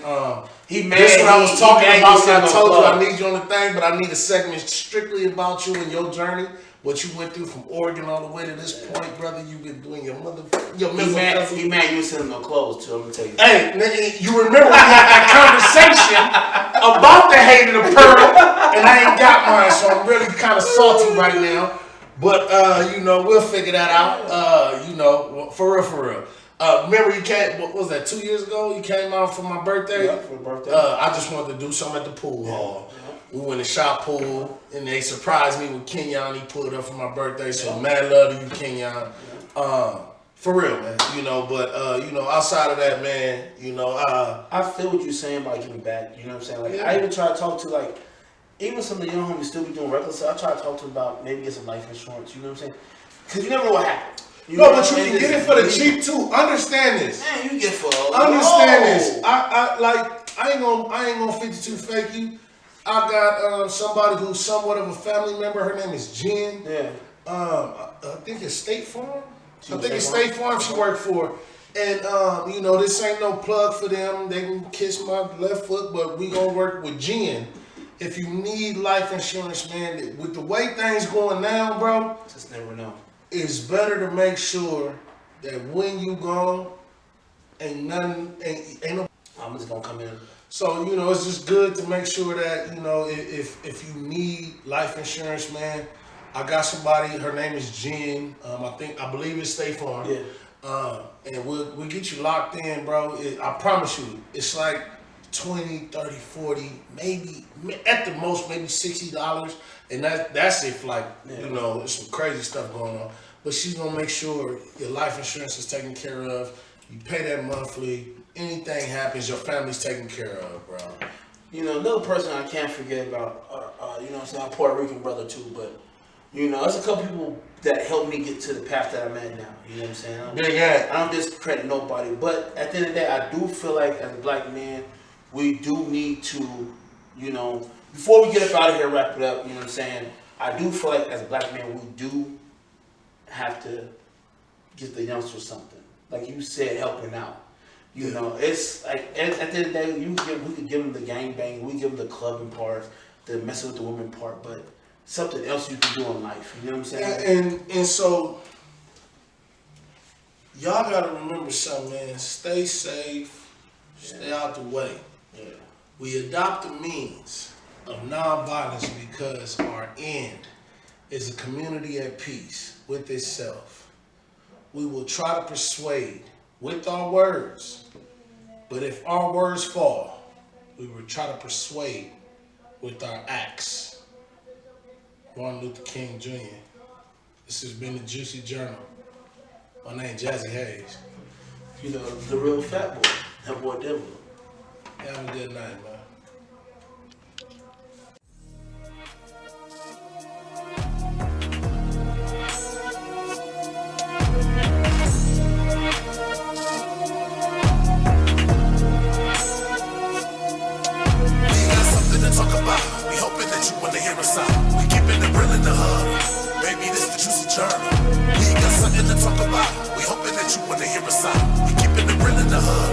This what I was talking about when I told you I need you on the thing, but I need a segment strictly about you and your journey. What you went through from Oregon all the way to this point, brother. You've been doing your He mad you was sending no clothes too. I'm gonna tell you. Hey, nigga, you remember we had that conversation about the hated apparel, and I ain't got mine, so I'm really kind of salty right now. But you know, we'll figure that out. You know, for real. Remember you came? What was that? 2 years ago? You came out for my birthday. Yeah, for birthday. I just wanted to do something at the pool hall. Yeah. We went to shop pool, and they surprised me with Kenyon. He pulled up for my birthday, so mad love to you, Kenyon. For real, man. You know, but you know, outside of that, man, you know, I feel what you're saying about giving back. You know what I'm saying? Like, I even try to talk to like. Even some of the young homies still be doing regular stuff. I try to talk to them about maybe get some life insurance. You know what I'm saying? Because you never know what happens. But you can get it for the cheap too. Understand this. Man, you get for understand this. I ain't gonna 52 fake you. I got somebody who's somewhat of a family member. Her name is Jen. Yeah. I think it's State Farm. State Farm she worked for. And you know, this ain't no plug for them. They can kiss my left foot, but we gonna work with Jen. If you need life insurance, man, with the way things going now, bro, just never know. It's better to make sure that when you gone, ain't no. I'm just gonna come in. So you know, it's just good to make sure that you know if you need life insurance, man, I got somebody. Her name is Jen. I believe it's State Farm. Yeah. And we'll get you locked in, bro. I promise you, it's like 20, 30, 40, maybe at the most maybe $60, and that's if like you know there's some crazy stuff going on. But she's gonna make sure your life insurance is taken care of. You pay that monthly. Anything happens, your family's taken care of, bro. You know, another person I can't forget about, you know what I'm saying, our Puerto Rican brother too, but you know, there's a couple people that helped me get to the path that I'm at now. You know what I'm saying? I don't discredit nobody, but at the end of the day, I do feel like as a black man, we do need to, you know, before we get up out of here, wrap it up, you know what I'm saying? I do feel like as a black man, we do have to get the youngsters something. Like you said, helping out. You know, it's like at the end of the day, we could give them the gangbang, we give them the clubbing part, the messing with the women part, but something else you can do in life. You know what I'm saying? And so y'all gotta remember something, man. Stay safe, stay out the way. Yeah. We adopt the means of nonviolence because our end is a community at peace with itself. We will try to persuade with our words, but if our words fall, we will try to persuade with our acts. Martin Luther King Jr. This has been the Juicy Journal. My name is Jazze Hayes. You know, the real fat boy, that boy Denver. Have a good night, man. We hoping that you wanna hear us out. We keeping it real in the hood. Baby, this the Juicy Journal. We got something to talk about. We hoping that you wanna hear us out. We keeping it real in the hood.